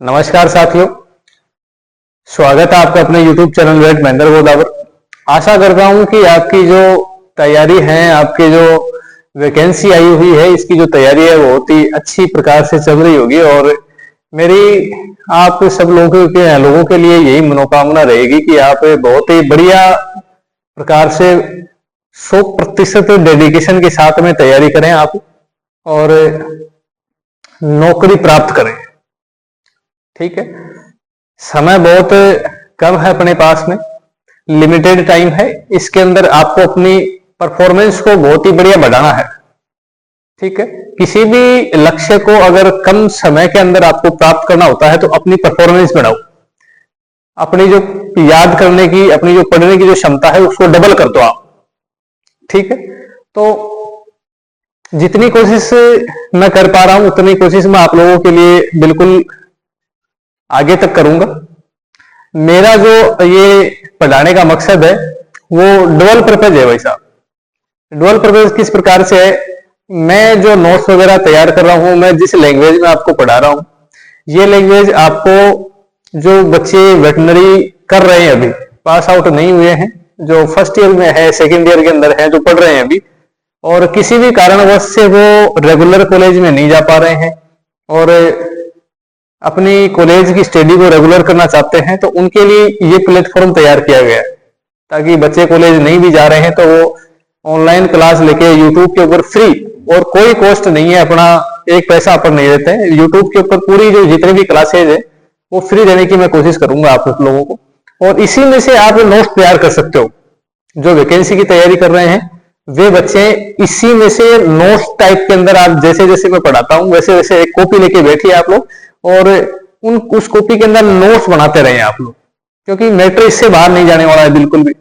नमस्कार साथियों, स्वागत है आपका अपने YouTube चैनल वेट महेंद्र गोदावर। आशा करता हूं कि आपकी जो तैयारी है, आपकी जो वैकेंसी आई हुई है, इसकी जो तैयारी है बहुत ही अच्छी प्रकार से चल रही होगी। और मेरी आप सब लोगों के लिए यही मनोकामना रहेगी कि आप बहुत ही बढ़िया प्रकार से 100% डेडिकेशन के साथ में तैयारी करें आप और नौकरी प्राप्त करें। ठीक है, समय बहुत कम है अपने पास में, लिमिटेड टाइम है। इसके अंदर आपको अपनी परफॉर्मेंस को बहुत ही बढ़िया बढ़ाना है। ठीक है, किसी भी लक्ष्य को अगर कम समय के अंदर आपको प्राप्त करना होता है तो अपनी परफॉर्मेंस बढ़ाओ, अपनी जो याद करने की, अपनी जो पढ़ने की जो क्षमता है उसको डबल कर दो आप। ठीक है, तो जितनी कोशिश मैं कर पा रहा हूं उतनी कोशिश मैं आप लोगों के लिए बिल्कुल आगे तक करूंगा। मेरा जो ये पढ़ाने का मकसद है वो डुअल पर्पज है भाई साहब। डुअल पर्पज किस प्रकार से है, मैं जो नोट्स वगैरह तैयार कर रहा हूं, मैं जिस लैंग्वेज में आपको पढ़ा रहा हूं, ये लैंग्वेज आपको जो बच्चे वेटनरी कर रहे हैं, अभी पास आउट नहीं हुए हैं, जो फर्स्ट ईयर में है, सेकेंड ईयर के अंदर है, जो पढ़ रहे हैं अभी, और किसी भी कारणवश से वो रेगुलर कॉलेज में नहीं जा पा रहे हैं और अपनी कॉलेज की स्टडी को रेगुलर करना चाहते हैं, तो उनके लिए ये प्लेटफॉर्म तैयार किया गया है ताकि बच्चे कॉलेज नहीं भी जा रहे हैं तो वो ऑनलाइन क्लास लेके यूट्यूब के ऊपर फ्री, और कोई कॉस्ट नहीं है, अपना एक पैसा अपन नहीं देते हैं। यूट्यूब के ऊपर पूरी जो जितनी भी क्लासेज है वो फ्री देने की मैं कोशिश करूंगा आप लोगों को, और इसी में से आप नोट्स तैयार कर सकते हो। जो वैकेंसी की तैयारी कर रहे हैं वे बच्चे इसी में से नोट्स टाइप के अंदर, आप जैसे जैसे मैं पढ़ाता हूं वैसे वैसे एक कॉपी लेके बैठिए आप लोग और उस कॉपी के अंदर नोट्स बनाते रहे आप लोग, क्योंकि मैटर इससे बाहर नहीं जाने वाला है बिल्कुल भी।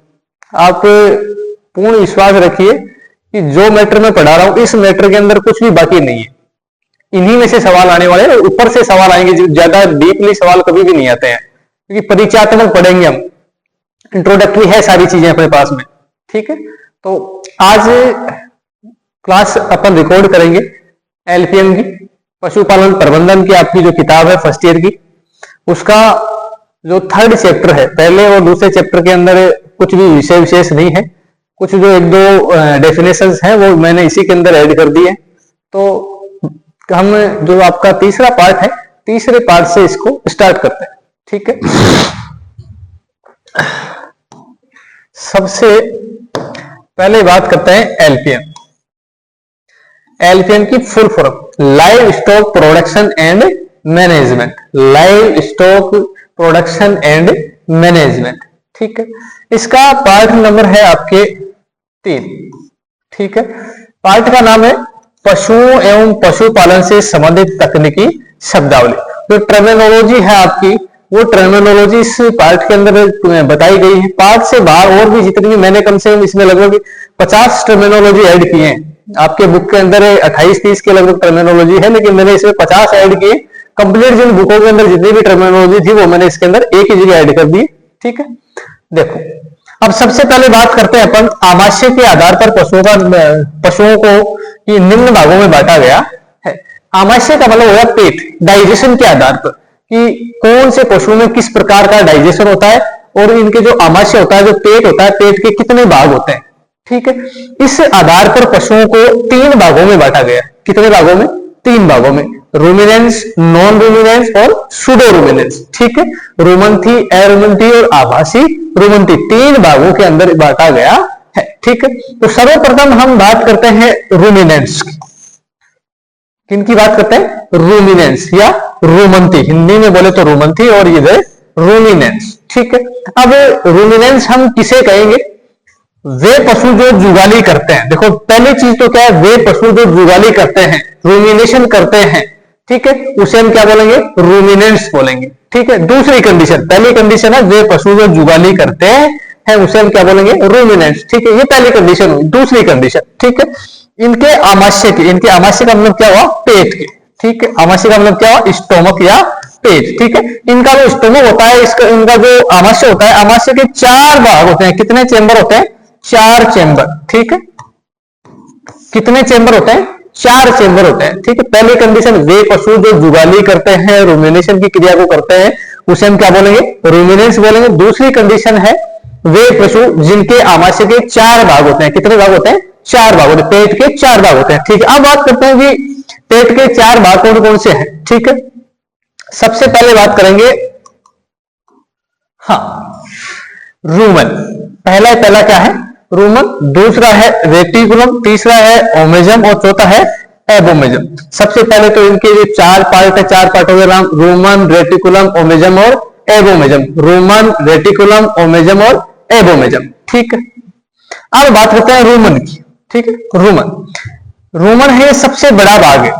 आप पूर्ण विश्वास रखिए कि जो मैटर मैं पढ़ा रहा हूं इस मैटर के अंदर कुछ भी बाकी नहीं है। इन्हीं में से सवाल आने वाले हैं, ऊपर से सवाल आएंगे, ज्यादा डीपली सवाल कभी भी नहीं आते हैं, क्योंकि परिचयात्मक पढ़ेंगे हम, इंट्रोडक्टरी है सारी चीजें अपने पास में। ठीक है, तो आज क्लास अपन रिकॉर्ड करेंगे एलपीएम की, पशुपालन प्रबंधन की आपकी जो किताब है फर्स्ट ईयर की, उसका जो थर्ड चैप्टर है, पहले और दूसरे चैप्टर के अंदर कुछ भी विषय विशेष नहीं है, कुछ जो एक दो डेफिनेशंस हैं वो मैंने इसी के अंदर ऐड कर दी है। तो हम जो आपका तीसरा पार्ट है, तीसरे पार्ट से इसको स्टार्ट करते हैं। ठीक है, सबसे पहले बात करते हैं एलपीएम। एलपीएम की full form live stock production and management, live stock production and management. ठीक है, इसका पार्ट नंबर है आपके 3। ठीक है, पार्ट का नाम है पशुओं एवं पशुपालन से संबंधित तकनीकी शब्दावली। जो टर्मिनोलॉजी है आपकी, वो टर्मिनोलॉजी इस पार्ट के अंदर बताई गई है। पार्ट से बाहर और भी जितनी भी मैंने कम से कम इसमें लगभग 50 टर्मिनोलॉजी ऐड किए हैं। आपके बुक के अंदर 28-30 के लगभग टर्मिनोलॉजी है, लेकिन मैंने इसमें 50 ऐड किए। कंप्लीट जिन बुकों के अंदर जितनी भी टर्मिनोलॉजी थी वो मैंने इसके अंदर एक ही जगह ऐड कर दी। ठीक है, देखो अब सबसे पहले बात करते हैं अपन आमाशय के आधार पर पशुओं को ये निम्न भागों में बांटा गया है। आमाशय का मतलब होगा पेट, डाइजेशन के आधार पर कि कौन से पशुओं में किस प्रकार का डाइजेशन होता है, और इनके जो आमाशय होता है, जो पेट होता है, पेट के कितने भाग होते हैं। ठीक है, इस आधार पर पशुओं को 3 भागों में बांटा गया। कितने भागों में? 3 भागों में, रूमिनेंस, नॉन रूमिनेंस और सुडो रूमिनेंस। ठीक है, रूमंथी, एरुमंथी और आभासी रूमंथी, 3 भागों के अंदर बांटा गया है। ठीक है, तो सर्वप्रथम हम बात करते हैं रूमिनेंस की। किनकी बात करते हैं? रूमिनेंस या रूमंथी, हिंदी में बोले तो रूमंथी और ये रूमिनेंस। ठीक है, अब रूमिनेंस हम किसे कहेंगे? वे पशु जो जुगाली करते हैं। देखो पहली चीज तो क्या है, वे पशु जो जुगाली करते हैं, रूमिनेशन करते हैं। ठीक है, उसे हम क्या बोलेंगे? रूमिनेंट्स बोलेंगे। ठीक है, दूसरी कंडीशन, पहली कंडीशन है वे पशु जो जुगाली करते हैं उसे हम क्या बोलेंगे? रूमिनेंट्स। ठीक है, ये पहली कंडीशन हुई। दूसरी कंडीशन, ठीक है, इनके आमाशय के, इनके आमाशय का मतलब क्या हुआ? पेट के। ठीक है, आमाशय का मतलब क्या हुआ? स्टोमक या पेट। ठीक है, इनका जो स्टोमक होता है, इसका इनका जो आमाशय होता है, आमाशय के 4 भाग होते हैं। कितने चेंबर होते हैं? 4 चेंबर। ठीक है, कितने चेंबर होते हैं? 4 चेंबर होते हैं। ठीक है, पहली कंडीशन वे पशु जो जुगाली करते हैं, रूमिनेशन की क्रिया को करते हैं, उसे हम क्या बोलेंगे, रूमिनेंट्स बोलेंगे। दूसरी कंडीशन है वे पशु जिनके आमाशय के 4 भाग होते हैं। कितने भाग होते हैं, 4 भाग होते हैं, पेट के 4 भाग होते हैं। ठीक है, अब बात करते हैं कि पेट के 4 भाग कौन कौन से हैं। ठीक है, सबसे पहले बात करेंगे रूमन। पहला क्या है, रूमन। दूसरा है रेटिकुलम, तीसरा है ओमेजम और चौथा है एबोमेजम। सबसे पहले तो इनके जो 4 पार्ट है, 4 पार्ट हो गए नाम, रूमन, रेटिकुलम, ओमेजम और एबोमेजम। रूमन, रेटिकुलम, ओमेजम और एबोमेजम। ठीक है, अब बात करते हैं रूमन की। ठीक है, रूमन है सबसे बड़ा भाग है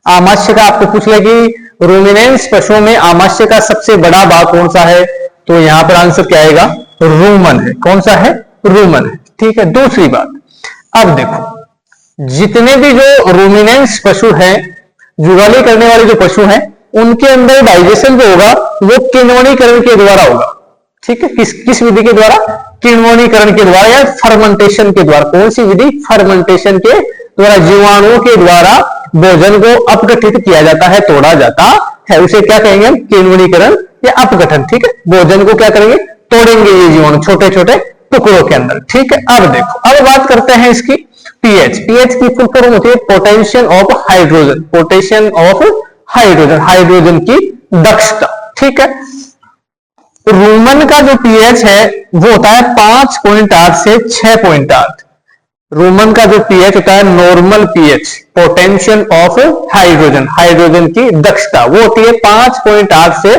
आमाशय का। आपको पूछ ले कि रूमिनेंस पशुओं में आमाशय का सबसे बड़ा भाग कौन सा है, तो यहां पर आंसर क्या आएगा, रूमन है। कौन सा है, रूमन है। ठीक है, दूसरी बात, अब देखो जितने भी जो रूमिनेंस पशु हैं, जुगाली करने वाले जो पशु हैं, उनके अंदर डाइजेशन जो होगा वो किण्वनीकरण के द्वारा होगा। ठीक है, किस विधि के द्वारा, किण्वनीकरण के द्वारा या फर्मेंटेशन के द्वारा। कौन सी विधि, फर्मेंटेशन के द्वारा, जीवाणुओं के द्वारा भोजन को अपघटित किया जाता है, तोड़ा जाता है, उसे क्या कहेंगे हम, किण्वनीकरण या अपघटन। ठीक है, भोजन को क्या करेंगे, तोड़ेंगे ये जीवाणु छोटे छोटे टुकड़ों के अंदर। ठीक है, अब देखो, अब बात करते हैं इसकी पीएच। पीएच की फुल फॉर्म होती है potential of hydrogen. Potential of hydrogen, hydrogen की दक्षता। ठीक है, रूमन का जो पीएच है वो होता है 5.8 से 6.8। रूमन का जो पीएच होता है normal pH, potential of hydrogen, hydrogen की दक्षता, वो होती है 5.8 से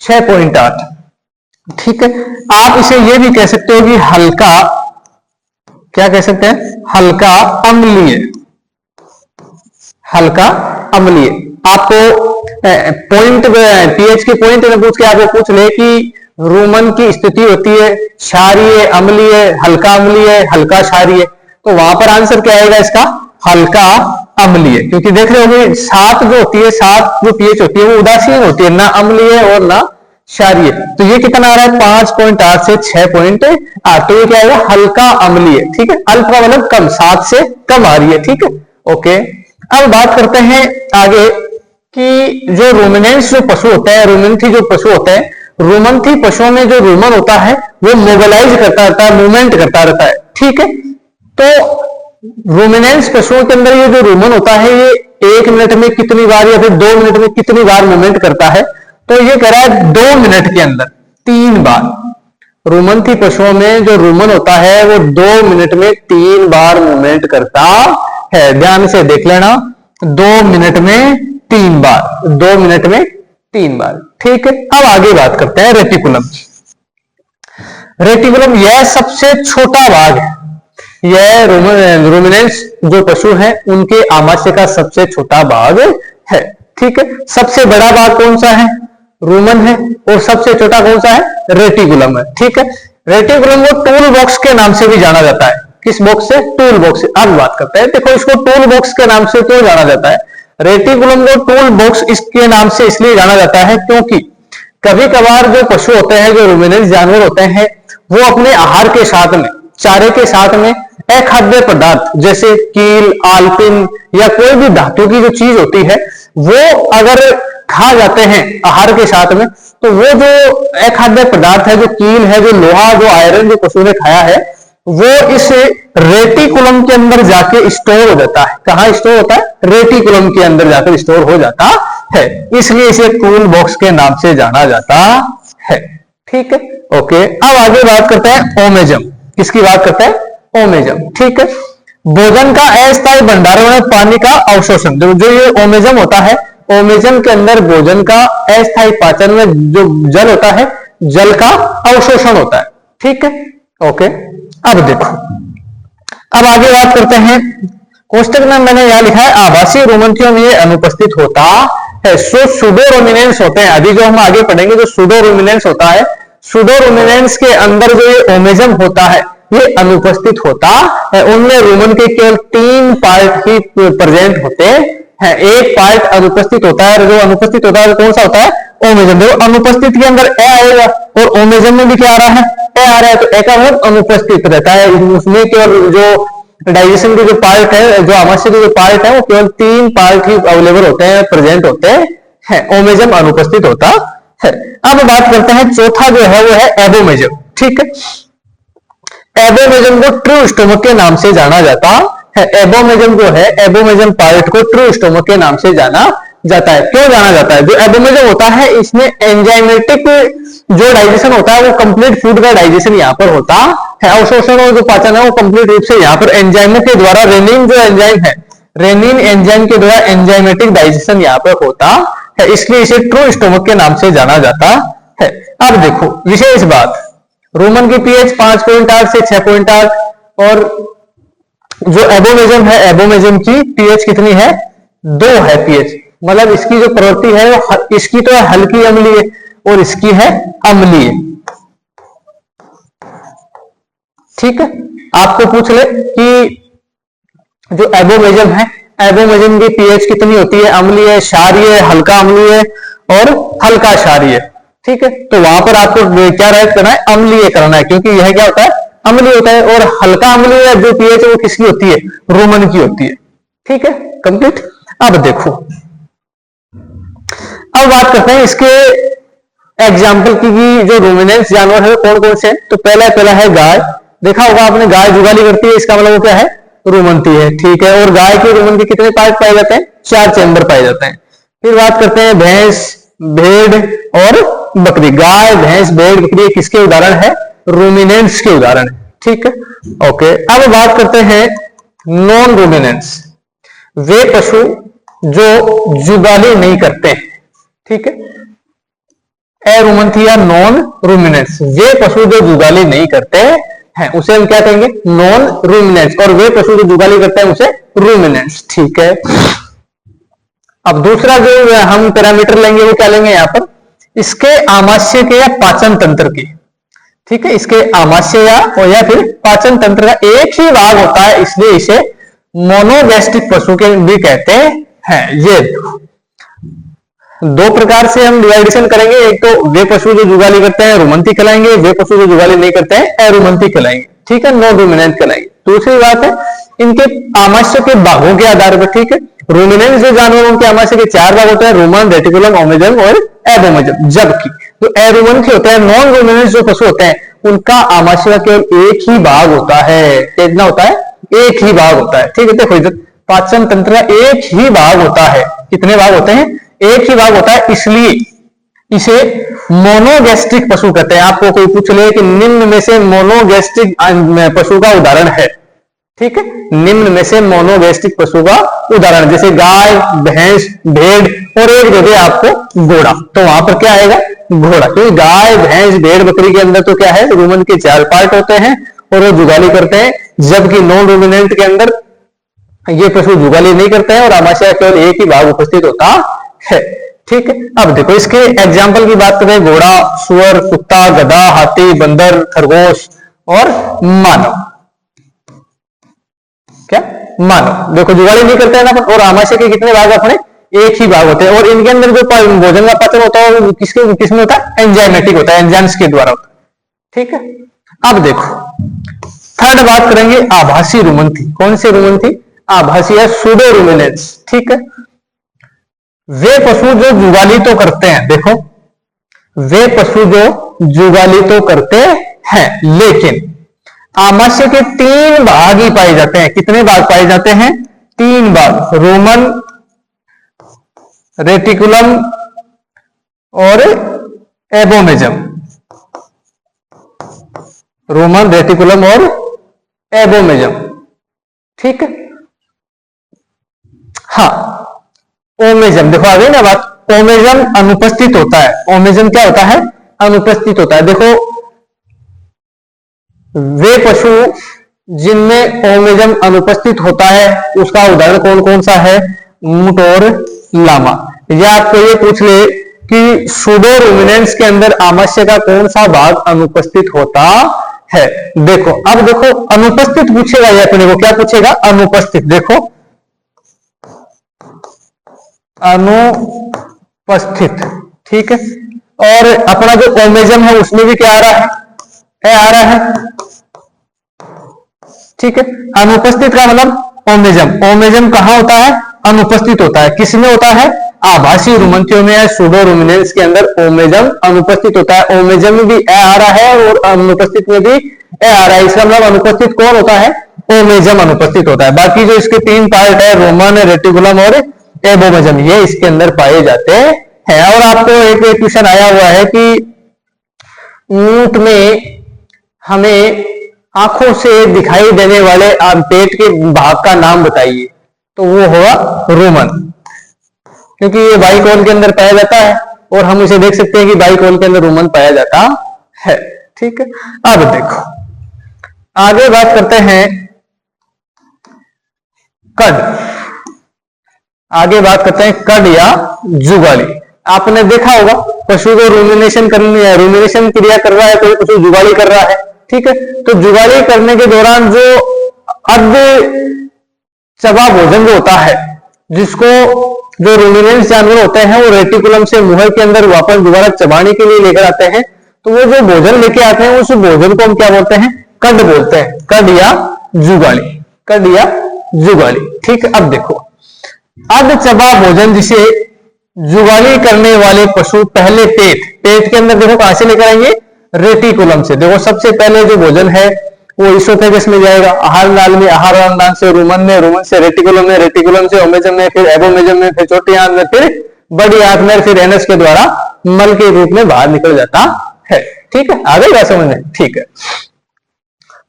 6.8। ठीक है, आप इसे ये भी कह सकते हो कि हल्का, क्या कह सकते हैं, हल्का अम्लीय। हल्का अम्लीय। आपको पॉइंट, पीएच के पॉइंट में पूछ के आपको पूछ ले कि रूमन की स्थिति होती है क्षारीय, अम्लीय, हल्का अम्लीय, हल्का क्षारीय, तो वहां पर आंसर क्या आएगा इसका, हल्का अम्लीय। क्योंकि देख रहे होंगे 7 जो होती है, 7 जो पीएच होती है वो उदासीन होती है, ना अम्लीय और ना क्षारीय। तो ये कितना आ रहा है, 5.8 से 6.8, तो ये क्या आएगा, हल्का अम्लीय। ठीक है, अल्फा मतलब कम, 7 से कम आ रही है। ठीक है, ओके। अब बात करते हैं आगे कि जो रूमिनेंट्स जो पशु होते हैं, रूमिनेंथी जो पशु होते हैं, रूमनथी पशुओं में जो रूमन होता है वो मोबिलाइज करता रहता है, मूवमेंट करता रहता है। ठीक है, तो रूमिनेंस पशुओं के अंदर ये जो रूमन होता है ये 1 मिनट में कितनी बार या फिर 2 मिनट में कितनी बार मूवमेंट करता है, तो ये कह रहा है 2 मिनट के अंदर 3 बार। रूमनथी पशुओं में जो रूमन होता है वो 2 मिनट में 3 बार मूवमेंट करता है। ध्यान से देख लेना, 2 मिनट में 3 बार, 2 मिनट में 3 बार। ठीक है, अब आगे बात करते हैं रेटिकुलम। रेटिकुलम यह सबसे छोटा भाग है, यह रूमिनेंट्स जो पशु हैं उनके आमाशय का सबसे छोटा भाग है। ठीक है, सबसे बड़ा भाग कौन सा है, रूमन है, और सबसे छोटा कौन सा है, रेटिकुलम है। ठीक है, रेटिकुलम को टूल बॉक्स के नाम से भी जाना जाता है। किस बॉक्स से, टूल बॉक्स से। अब बात करते हैं, देखो इसको टूल बॉक्स के नाम से क्यों जाना जाता है, रेटिकुलम को टूल बॉक्स इसके नाम से इसलिए जाना जाता है क्योंकि कभी कभार जो पशु होते हैं, जो रूमिनेंट्स जानवर होते हैं, वो अपने आहार के साथ में, चारे के साथ में अखाद्य पदार्थ जैसे कील, आल्पिन या कोई भी धातु की जो चीज होती है वो अगर खा जाते हैं आहार के साथ में, तो वो जो अखाद्य पदार्थ है, जो कील है, जो लोहा, जो आयरन जो पशु ने खाया है, वो इस रेटिकुलम के अंदर जाके स्टोर हो जाता है। कहां स्टोर होता है, रेटिकुलम के अंदर जाकर स्टोर हो जाता है, इसलिए इसे टूल बॉक्स के नाम से जाना जाता है। ठीक है, ओके। अब आगे बात करते हैं ओमेजम। किसकी बात करते हैं, ओमेजम। ठीक है, भोजन का अस्थायी भंडारण में पानी का अवशोषण, जो ये ओमेजम होता है, ओमेजम के अंदर भोजन का अस्थायी पाचन में जो जल होता है, जल का अवशोषण होता है। ठीक है, ओके। अब देखो, अब आगे बात करते हैं, कोष्टक में मैंने यहां लिखा है आभासी रूमंथियों में ये अनुपस्थित होता है। सो सूडो रूमिनेंट्स होते हैं, अभी जो हम आगे पढ़ेंगे जो सूडो रूमिनेंट्स होता है, सूडो रूमिनेंट्स के अंदर जो ये ओमेजम होता है ये अनुपस्थित होता है। उनमें रूमन के केवल 3 पार्ट ही प्रेजेंट होते हैं, एक पार्ट अनुपस्थित होता है। जो अनुपस्थित होता है कौन सा होता है, ओमेजम। देखो अनुपस्थित के अंदर ए आएगा और ओमेजम में भी क्या आ रहा है, ए आ रहा है, तो ए का मतलब अनुपस्थित रहता है। उसमें केवल जो डाइजेशन के जो पार्ट है, जो आमाशय के जो पार्ट है, वो केवल 3 पार्ट ही अवेलेबल होते हैं, प्रेजेंट होते हैं, ओमेजम अनुपस्थित होता है। अब बात करते हैं चौथा जो है वो है एबोमेजम। ठीक है, एबोमेजम को ट्रू स्टोमक के नाम से जाना जाता है। एबोमेजम जो है, एबोमेजम पार्ट को ट्रू स्टोमक के नाम से जाना जाता है। क्यों जाना जाता है? जो एबोमेजम होता है इसमें एंजाइमेटिक जो डाइजेशन होता है वो कंप्लीट फूड का डाइजेशन यहाँ पर होता है। अवशोषण और जो पाचन है वो कंप्लीट रूप से यहाँ पर एंजाइमों के द्वारा, रेनिन जो एंजाइम है, रेनिन एंजाइम के द्वारा एंजाइमेटिक डाइजेशन यहाँ पर होता है, इसलिए इसे ट्रू स्टोमक के नाम से जाना जाता है। अब देखो विशेष बात, रोमन की पीएच 5.8 से 6.8 और जो एबोमेजम है, एबोमेजम की पीएच कितनी है? 2 है पीएच। मतलब इसकी जो प्रवृत्ति है वो, इसकी तो हल्की अम्लीय और इसकी है अम्लीय। ठीक है, आपको पूछ ले कि जो एबोमेजम है, एबोमेजम की पीएच कितनी होती है? अम्लीय, क्षारीय, हल्का अम्लीय और हल्का क्षारीय। ठीक है, तो वहां पर आपको क्या राइट करना है? अम्लीय करना है, क्योंकि यह क्या होता है? अम्लीय होता है। और हल्का अम्लीय जो पीएच है वो किसकी होती है? रोमन की होती है। ठीक है, कंप्लीट। अब देखो, अब बात करते हैं इसके एग्जाम्पल की, जो रूमिनेंस जानवर है कौन कौन से हैं। तो पहला है गाय। देखा होगा आपने, गाय जुगाली करती है, इसका मतलब वो क्या है? रूमनती है। ठीक है, और गाय के रूमन के कितने पार्ट पाए जाते हैं? 4 चैम्बर पाए जाते हैं। फिर बात करते हैं भैंस, भेड़ और बकरी। गाय, भैंस, भेड़, बकरी किसके उदाहरण है? रूमिनेंट्स के उदाहरण है। ठीक है, ओके। अब बात करते हैं नॉन रूमिनेंट्स, वे पशु जो जुगाली नहीं करते। ठीक है, एरुमंथी या नॉन रूमिनेंट्स, वे पशु जो जुगाली नहीं करते हैं उसे हम क्या कहेंगे? Non ruminants. और वे पशु जो जुगाली करते हैं उसे रूमिनेंट्स। ठीक है, अब दूसरा जो हम पैरामीटर लेंगे वो क्या लेंगे? यहाँ पर इसके आमाशय के या पाचन तंत्र की। ठीक है, इसके आमाशय या फिर पाचन तंत्र का एक ही भाग होता है, इसलिए इसे मोनोगैस्ट्रिक पशु के भी कहते हैं। ये 2 प्रकार से हम डिवाइडेशन करेंगे। एक तो वे पशु जो जुगाली करते हैं रूमंती कहलाएंगे, वे पशु जो जुगाली नहीं करते हैं एरुमंती कहलाएंगे। ठीक है, नॉन रूमिनेंट कहलाएंगे। दूसरी बात है इनके आमाशय के भागों के आधार पर। ठीक है, रूमिनेंट जो जानवरों के आमाशय के 4 भाग होते हैं, रोमन, रेटिकुलम, ओमेजम और एबोमेजम। जबकि जो एरुमंथी होते हैं, नॉन रूमिनेंट जो पशु होते हैं, उनका आमाशय केवल एक ही भाग होता है। कितना होता है? एक ही भाग होता है। ठीक है, देखो इधर पाचन तंत्र का एक ही भाग होता है। कितने भाग होते हैं? एक ही भाग होता है, इसलिए इसे मोनोगैस्ट्रिक पशु कहते हैं। आपको कोई पूछ ले कि निम्न में से मोनोगैस्ट्रिक पशु का उदाहरण है। ठीक है, निम्न में से मोनोगैस्ट्रिक पशु का उदाहरण, जैसे गाय, भैंस, भेड़ और एक जगह आपको घोड़ा, तो वहां पर क्या आएगा? घोड़ा। क्योंकि गाय, भैंस, भेड़, बकरी के अंदर तो क्या है? रूमन के 4 पार्ट होते हैं और वो जुगाली करते हैं, जबकि नॉन रूमिनेंट के अंदर ये पशु जुगाली नहीं करते हैं और आमाशय केवल एक ही भाग उपस्थित होता है। ठीक है, अब देखो इसके एग्जाम्पल की बात करें, घोड़ा, सुअर, कुत्ता, गधा, हाथी, बंदर, खरगोश और मानव। क्या? मानव। देखो जुगाली नहीं करते हैं ना, और आमाशय के कितने भाग अपने? एक ही भाग होते हैं। और इनके अंदर जो भोजन का पाचन होता है वो किसमें होता है? एंजाइमेटिक होता है, एंजाइम्स के द्वारा होता है। ठीक है, अब देखो थर्ड बात करेंगे आभासी रूमंथी। कौन सी रूमंथी? आभासी है सूडो रूमिनेंट्स। ठीक है, वे पशु जो जुगाली तो करते हैं, देखो वे पशु जो जुगाली तो करते हैं, लेकिन आमाशय के 3 भाग ही पाए जाते हैं। कितने भाग पाए जाते हैं? 3 भाग, रोमन, रेटिकुलम और एबोमेजम। रोमन, रेटिकुलम और एबोमेजम। ठीक है, हाँ ओमेजम, देखो आ गई ना बात। ओमेजम अनुपस्थित होता है। ओमेजम क्या होता है? अनुपस्थित होता है। देखो वे पशु जिनमें ओमेजम अनुपस्थित होता है उसका उदाहरण कौन कौन सा है? ऊंट और लामा। या आपको ये पूछ ले कि सूडो रूमिनेंट्स के अंदर आमाशय का कौन सा भाग अनुपस्थित होता है? देखो अब देखो अनुपस्थित पूछेगा, या अपने को क्या पूछेगा? अनुपस्थित। देखो अनुपस्थित। ठीक है, और अपना जो ओमेजम है उसमें भी क्या आ रहा है? आ रहा है ठीक है। अनुपस्थित का मतलब ओमेजम, ओमेजम कहां होता है? अनुपस्थित होता है। किसमें होता है? आभासी रुमंतियों में या सूडो रुमिनेंस के अंदर ओमेजम अनुपस्थित होता है। ओमेजम में भी ए आ रहा है और अनुपस्थित में भी ए आ रहा है, इसका मतलब अनुपस्थित कौन होता है? ओमेजम अनुपस्थित होता है। बाकी जो इसके तीन पार्ट है, रोमन, रेटिकुलम और एबोमेजम, ये इसके अंदर पाए जाते हैं। और आपको एक क्वेश्चन आया हुआ है कि ऊंट में हमें आंखों से दिखाई देने वाले पेट के भाग का नाम बताइए, तो वो होगा रोमन, क्योंकि ये बाइकोल के अंदर पाया जाता है और हम इसे देख सकते हैं कि बाइकोल के अंदर रोमन पाया जाता है। ठीक है। अब देखो आगे बात करते हैं कड। आगे बात करते हैं कड या जुगाली। आपने देखा होगा पशु को रूमिनेशन क्रिया कर रहा है तो पशु जुगाली कर रहा है। ठीक है। तो जुगाली करने के दौरान जो अर्ध चबा भोजन जो होता है, जिसको जो रूमिनेंस जानवर होते हैं वो रेटिकुलम से मुंह के अंदर वापस दोबारा चबाने के लिए लेकर आते हैं, तो वो जो भोजन लेके आते हैं उस भोजन को हम क्या बोलते हैं? कड बोलते हैं। कड या जुगाली, कड या जुगाली। ठीक है। अब देखो अर्ध चबा भोजन जिसे जुगाली करने वाले पशु पहले पेट के अंदर देखो कहां से लेकर आएंगे? रेटिकुलम से। देखो सबसे पहले जो भोजन है वो इसोफेगस में जाएगा, आहार नाल में, आहार नाल से रुमन में, रुमन से रेटिकुलम में, रेटिकुलम से ओमेजम में, फिर एबोमेजम में, फिर छोटी आंत में, फिर बड़ी आंत में, फिर एनस के द्वारा मल के रूप में बाहर निकल जाता है। ठीक है। आगे क्या समझ में? ठीक है।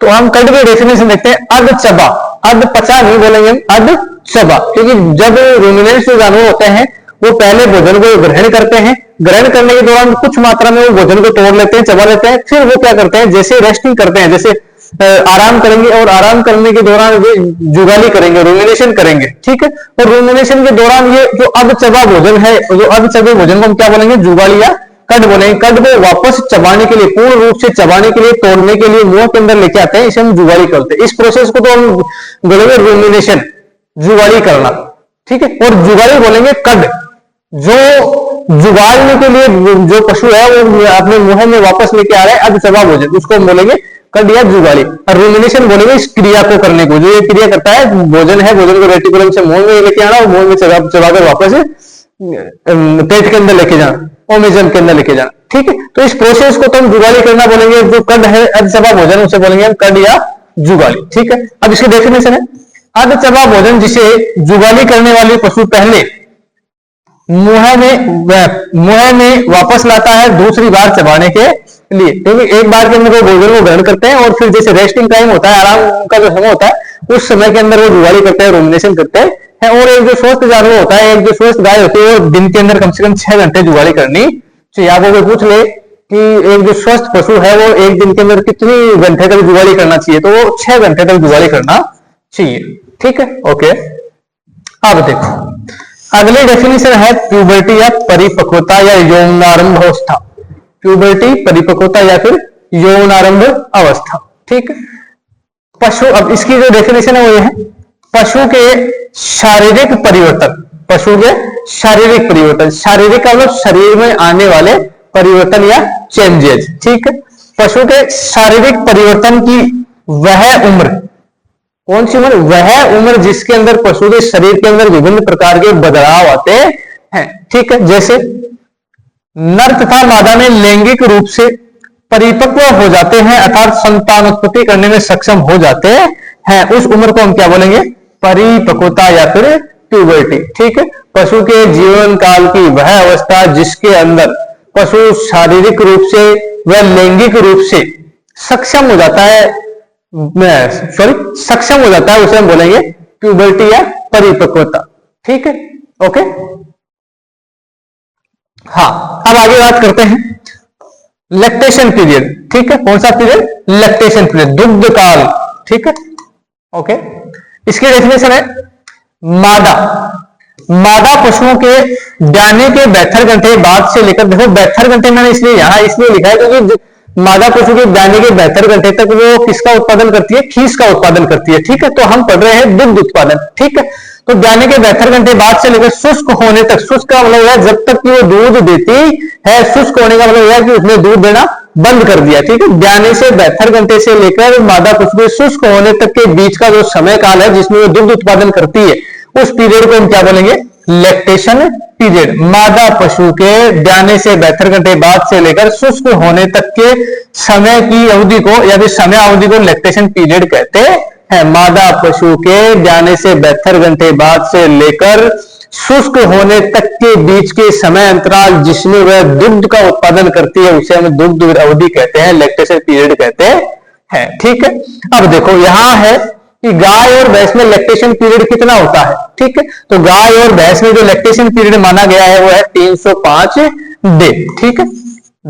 तो हम कड के डेफिनेशन देखते हैं। अर्ध चबा, अर्ध पचा नहीं बोलेंगे, अर्ध चबा, क्योंकि जब रूमिनेंट्स जो जानवर होते हैं वो पहले भोजन को ग्रहण करते हैं, ग्रहण करने के दौरान कुछ मात्रा में वो भोजन को तोड़ लेते हैं, चबा लेते हैं, फिर वो क्या करते हैं? जैसे रेस्टिंग करते हैं, जैसे आराम करेंगे और आराम करने के दौरान वे जुगाली करेंगे, रूमिनेशन करेंगे। ठीक है। और रूमिनेशन के दौरान ये जो अर्ध चबा भोजन है, जो अर्ध चबे भोजन को हम क्या बोलेंगे? जुगाली या कड बोलेंगे। कड को वापस चबाने के लिए, पूर्ण रूप से चबाने के लिए, तोड़ने के लिए मुंह के अंदर लेके आते हैं, इसे हम जुगाली करते हैं। इस प्रोसेस को तो हम बोलेंगे रूमिनेशन, जुगाली करना। ठीक है। और जुगाली बोलेंगे कड। जो जुगालने के लिए जो पशु है वो अपने मुंह में वापस लेके आ रहा है अर्ध चबा भोजन, उसको हम बोलेंगे कड या जुगाली। और रूमिनेशन बोलेंगे इस क्रिया को करने को, जो ये क्रिया करता है, भोजन है, भोजन को रेटिकुलम से मुंह में लेके आना और मुंह में चबाकर वापस पेट के अंदर लेके जाना, ओमेजम के अंदर लेके जाना। ठीक है। तो इस प्रोसेस को तो हम जुगाली करना बोलेंगे। जो कड है अर्ध चबा भोजन, उसे बोलेंगे हम कड या जुगाली। ठीक है। अब इसकी डेफिनेशन है, अर्ध चबा भोजन जिसे जुगाली करने वाले पशु पहले मुंह में वापस लाता है दूसरी बार चबाने के लिए, क्योंकि एक बार के अंदर वो भोजन को ग्रहण करते हैं और फिर जैसे रेस्टिंग टाइम होता है, आराम का जो समय होता है, उस समय के अंदर वो जुगाली करते हैं, रूमिनेशन करते हैं। और एक जो स्वस्थ जानवर होता है, एक जो स्वस्थ गाय होती है, वो दिन के अंदर कम से कम 6 घंटे जुगाली करनी चाहिए। आप कोई पूछ ले कि एक जो स्वस्थ पशु है वो एक दिन के अंदर कितनी घंटे तक जुगाली करना चाहिए, तो वो 6 घंटे तक जुगाली करना चाहिए। ठीक है। ओके। अब देखो अगली डेफिनेशन है प्यूबर्टी या परिपक्वता या यौनारंभ अवस्था। प्यूबर्टी, परिपक्वता या फिर यौनारंभ अवस्था। ठीक है। पशु, अब इसकी जो डेफिनेशन है वो ये है, पशु के शारीरिक परिवर्तन, पशु के शारीरिक परिवर्तन, शारीरिक का मतलब शरीर में आने वाले परिवर्तन या चेंजेस। ठीक है। पशु के शारीरिक परिवर्तन की वह उम्र, कौन सी उम्र? वह उम्र जिसके अंदर पशु के शरीर के अंदर विभिन्न प्रकार के बदलाव आते हैं। ठीक है। जैसे नर तथा मादा में लैंगिक रूप से परिपक्व हो जाते हैं अर्थात संतानोत्पत्ति करने में सक्षम हो जाते हैं, उस उम्र को हम क्या बोलेंगे? परिपक्वता या फिर प्यूबर्टी। ठीक है। पशु के जीवन काल की वह अवस्था जिसके अंदर पशु शारीरिक रूप से व लैंगिक रूप से सक्षम हो जाता है, सक्षम हो जाता है, उसे हम बोलेंगे प्यूबर्टी या परिपक्वता। ठीक है। ओके। हाँ, अब आगे बात करते हैं लैक्टेशन पीरियड। ठीक है। कौन सा पीरियड? लैक्टेशन पीरियड, दुग्ध काल। ठीक है। ओके। इसकी डेफिनेशन है, मादा पशुओं के ब्याने के 72 घंटे बाद से लेकर, देखो 72 घंटे मैंने इसलिए यहां इसलिए लिखा है क्योंकि मादा पशु के ब्याने के 72 घंटे तक वो किसका उत्पादन करती है? खीस का उत्पादन करती है। ठीक है। तो हम पढ़ रहे हैं दुग्ध उत्पादन। ठीक है। तो ब्याने के 72 घंटे बाद से लेकर शुष्क होने तक, शुष्क का मतलब है जब तक कि वो दूध देती है, शुष्क होने का मतलब है कि उसने दूध देना बंद कर दिया, ठीक है। ब्याने से 72 घंटे से लेकर मादा पशु के शुष्क होने तक के बीच का जो समय काल है जिसमें वो दुग्ध उत्पादन करती है, उस पीरियड को हम क्या बोलेंगे? Lactation period. मादा पशु के ब्याने से 72 घंटे बाद से लेकर शुष्क होने तक के समय की अवधि को या फिर समय अवधि को लैक्टेशन पीरियड कहते हैं। मादा पशु के ब्याने से 72 घंटे बाद से लेकर शुष्क होने तक के बीच के समय अंतराल जिसमें वह दुग्ध का उत्पादन करती है उसे हम दुग्ध अवधि कहते हैं, लैक्टेशन पीरियड कहते हैं, ठीक है। अब देखो यहां है कि गाय और भैंस में लैक्टेशन पीरियड कितना होता है, ठीक है। तो गाय और भैंस में जो लैक्टेशन पीरियड माना गया है वो है 305 दिन, ठीक है।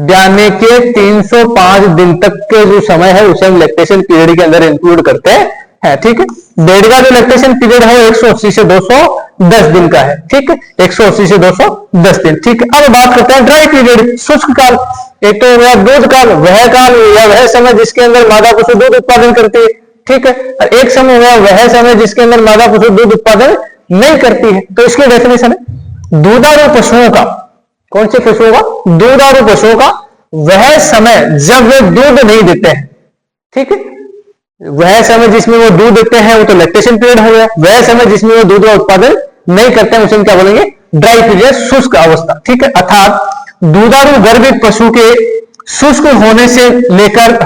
ब्याने के 305 दिन तक के जो समय है उसे हम लैक्टेशन पीरियड के अंदर इंक्लूड करते हैं, ठीक है। भेड़ का जो लैक्टेशन पीरियड है 180 से 210 दिन का है, ठीक है। 180 से 210 दिन, ठीक है। अब बात करते हैं ड्राई पीरियड, शुष्क काल। एक तो वह दूध काल, वह काल या वह समय जिसके अंदर मादा पशु दूध उत्पादन करती है, ठीक है। और एक समय हुआ वह समय जिसके अंदर मादा पशु दूध उत्पादन नहीं करती है। तो इसकी डेफिनेशन है दूधारू पशुओं का, कौन से पशुओं का? दूधारू पशुओं का वह समय जब वे दूध नहीं देते हैं, ठीक है। वह समय जिसमें वो दूध देते हैं वो तो लैक्टेशन पीरियड हो गया। वह समय जिसमें वो दूध का उत्पादन नहीं करते हैं उसे हम क्या बोलेंगे? ड्राई पीरियड, शुष्क अवस्था, ठीक है। अर्थात दूधारू गर्भित पशु के शुष्क होने से लेकर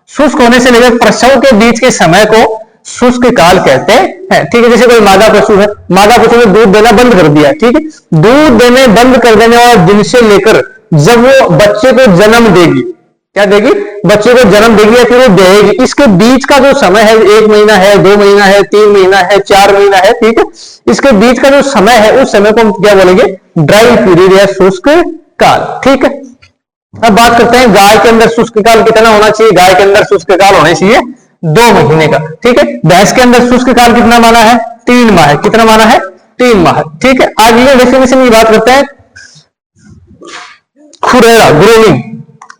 शुष्क होने से लेकर प्रसव के बीच के समय को शुष्क काल कहते हैं, ठीक है। जैसे कोई मादा पशु है, मादा पशु ने दूध देना बंद कर दिया, ठीक है। दूध देने बंद कर देने वाले दिन से लेकर जब वो बच्चे को जन्म देगी, क्या देगी? बच्चे को जन्म देगी या फिर वो देगी, इसके बीच का जो समय है 1 महीना है, 2 महीना है, 3 महीना है, 4 महीना है, ठीक है। इसके बीच का जो समय है उस समय को हम क्या बोलेंगे? ड्राई पीरियड या शुष्क काल, ठीक है। अब बात करते हैं गाय के अंदर शुष्क काल कितना होना चाहिए? गाय के अंदर शुष्क काल होना चाहिए 2 महीने का, ठीक है। भैंस के अंदर शुष्क काल कितना माना है? 3 माह। कितना माना है? 3 माह, ठीक है। अगले डेफिनेशन की बात करते हैं खुरेड़ा, ग्रूमिंग,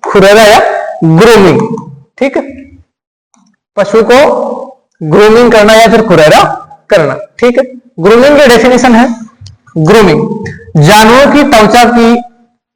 खुरेड़ा या ग्रूमिंग, ठीक है। पशु को ग्रूमिंग करना या फिर खुरेड़ा करना, ठीक है। ग्रूमिंग की डेफिनेशन है ग्रूमिंग जानवरों की त्वचा की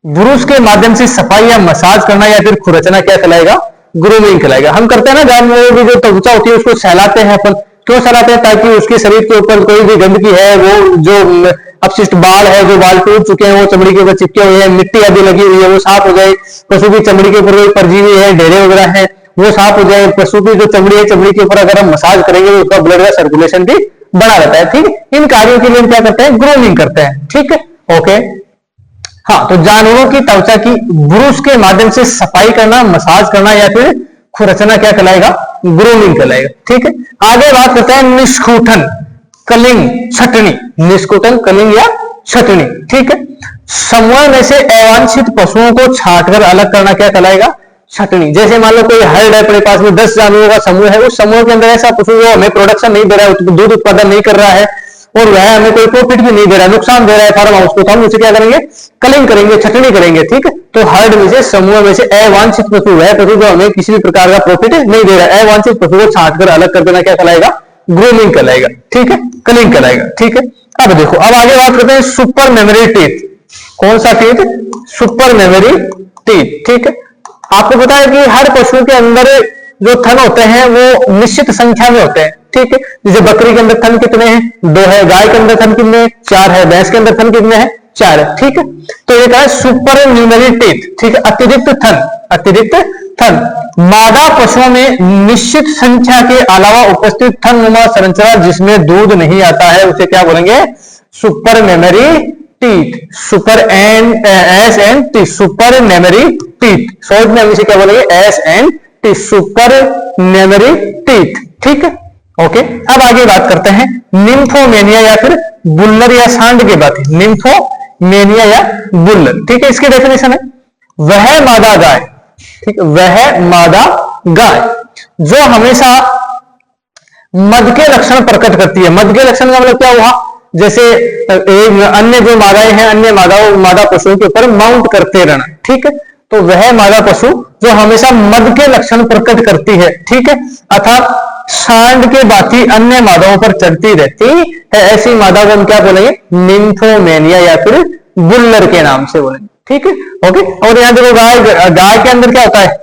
ब्रूश के माध्यम से सफाई या मसाज करना या फिर खुरचना क्या कहलाएगा? ग्रूमिंग कहलाएगा। हम करते हैं ना जानवरों की जो त्वचा होती है उसको सहलाते हैं अपन, क्यों सहलाते हैं? ताकि उसके शरीर के ऊपर कोई भी गंदगी है, वो जो अपशिष्ट बाल है, जो बाल टूट चुके हैं वो चमड़ी के ऊपर चिपके हुए हैं, मिट्टी आदि लगी हुई है वो साफ हो जाए। पशु की चमड़ी के ऊपर कोई परजीवी है, ढेरे वगैरह है वो साफ हो जाए। पशु की जो चमड़ी है, चमड़ी के ऊपर अगर हम मसाज करेंगे तो उसका ब्लड का सर्कुलेशन भी बना रहता है, ठीक है। इन कार्यों के लिए हम क्या करते हैं? ग्रूमिंग करते हैं, ठीक है, ओके। तो जानवरों की त्वचा की ब्रूश के माध्यम से सफाई करना, मसाज करना या फिर खुरचना क्या कहलाएगा? ग्रूमिंग कहलाएगा, ठीक है। आगे बात करते हैं निष्कुटन, कलिंग, छटनी। निष्कुटन, कलिंग या छटनी, ठीक है। समूह में से अवांछित पशुओं को छांटकर अलग करना क्या कहलाएगा? छटनी। जैसे मान लो कोई हर्ड है अपने पास में 10 जानवरों का समूह है, उस समूह के अंदर ऐसा पशु जो हमें प्रोडक्शन नहीं दे रहा है, दूध उत्पादन नहीं कर रहा है और वह हमें कोई प्रॉफिट भी नहीं दे रहा है, नुकसान दे रहा है फार्म हाउस को, तो हम उसे क्या करेंगे? कलिंग करेंगे, छटनी करेंगे, ठीक है। तो हर्ड में से, समूह में से अवांछित पशु है, पशु जो हमें किसी भी प्रकार का प्रॉफिट नहीं दे रहा है, अवांछित पशु को छांटकर अलग कर देना क्या कहलाएगा? ग्रूमिंग कहलाएगा, ठीक है, कलिंग कहलाएगा, ठीक है। अब देखो, अब आगे बात करते हैं सुपर मेमोरी टीथ। कौन सा टीथ? सुपर मेमोरी टीथ, ठीक है। आपको पता है कि हर पशु के अंदर जो थन होते हैं वो निश्चित संख्या में होते हैं, ठीक है। जैसे बकरी के अंदर थन कितने हैं? 2 है। गाय के अंदर थन कितने हैं? 4 है। भैंस के अंदर थन कितने हैं? 4 है, ठीक है। तो ये कहा सुपर न्यूमेरी टीथ, ठीक है, अतिरिक्त थन, अतिरिक्त थन। मादा पशुओं में निश्चित संख्या के अलावा उपस्थित थन नुमा संरचना जिसमें दूध नहीं आता है उसे क्या बोलेंगे? Super memory teeth, super and S and T, super memory teeth. Short में हम इसे क्या बोलेंगे? S and T, super memory teeth, ठीक है, ओके। अब आगे बात करते हैं निम्फोमेनिया या फिर बुल्लर या सांड की बात है। निम्फोमेनिया या बुल्लर, ठीक है। इसकी डेफिनेशन है वह मादा गाय, ठीक है, वह मादा गाय जो हमेशा मद के लक्षण प्रकट करती है। मद के लक्षण का मतलब क्या हुआ? जैसे एक अन्य जो मादाएं हैं, अन्य मादा पशुओं के ऊपर माउंट करते रहना, ठीक है। तो वह मादा पशु जो हमेशा मद के लक्षण प्रकट करती है, ठीक है, अर्थात सांड के बाकी अन्य मादाओं पर चढ़ती रहती है, ऐसी मादा को हम क्या बोलेंगे? निम्फोमेनिया या फिर बुल्लर के नाम से बोलेंगे, ठीक है, ओके। और यहाँ देखो गाय, गाय के अंदर क्या होता है,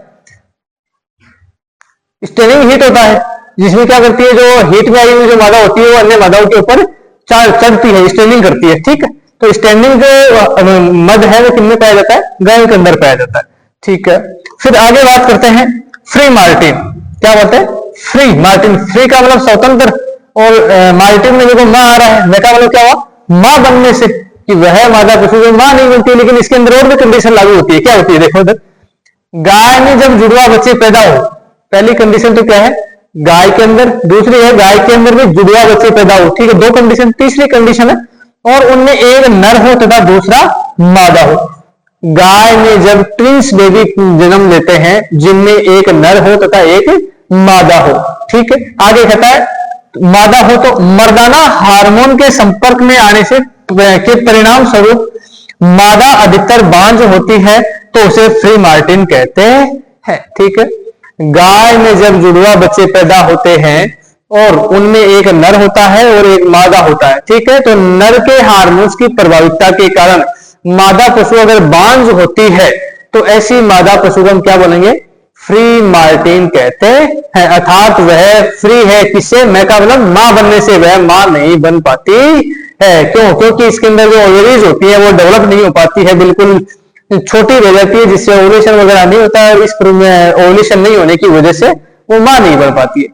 स्टेनिंग हीट होता है, जिसमें क्या करती है, जो हीट में आई हुई जो मादा होती है वो अन्य मादाओं के ऊपर चढ़ती है, स्टेनिंग करती है, ठीक है। तो स्टेनिंग जो मद है वो किनमें पाया जाता है, गाय के अंदर पाया जाता है, ठीक है। फिर आगे बात करते हैं फ्री मार्टिन। क्या बोलते हैं, फ्री मार्टिन। फ्री का मतलब स्वतंत्र, और मार्टिन में देखो माँ आ रहा है, मैं का मतलब क्या हुआ, माँ बनने से, कि वह मादा पशु जो माँ नहीं बनती, लेकिन इसके अंदर और भी कंडीशन लागू होती है। क्या होती है, देखो इधर, गाय में जब जुड़वा बच्चे पैदा हो, पहली कंडीशन तो क्या है, गाय के अंदर, दूसरी है गाय के अंदर भी जुड़वा बच्चे पैदा हो, ठीक है, दो कंडीशन। तीसरी कंडीशन है, और उनमें एक नर हो तथा दूसरा मादा हो। गाय में जब ट्विंस बेबी जन्म लेते हैं, जिनमें एक नर हो तथा एक मादा हो, ठीक है। आगे कहता है, मादा हो तो मर्दाना हार्मोन के संपर्क में आने से के परिणाम स्वरूप मादा अधिकतर बांझ होती है, तो उसे फ्री मार्टिन कहते हैं, ठीक है। गाय में जब जुड़वा बच्चे पैदा होते हैं और उनमें एक नर होता है और एक मादा होता है, ठीक है, तो नर के हार्मोन्स की प्रभाविता के कारण मादा पशु अगर बांझ होती है, तो ऐसी मादा पशु को हम क्या बोलेंगे, फ्री मार्टिन कहते हैं। अर्थात वह फ्री है, किससे, मैं का मतलब मां बनने से, वह मां नहीं बन पाती है। क्यों, क्योंकि इसके अंदर जो ओवरीज होती है वो डेवलप नहीं हो पाती है, बिल्कुल छोटी रह जाती है, जिससे ओवुलेशन वगैरह नहीं होता है। इस ओवुलेशन नहीं होने की वजह से वो मां नहीं बन पाती है।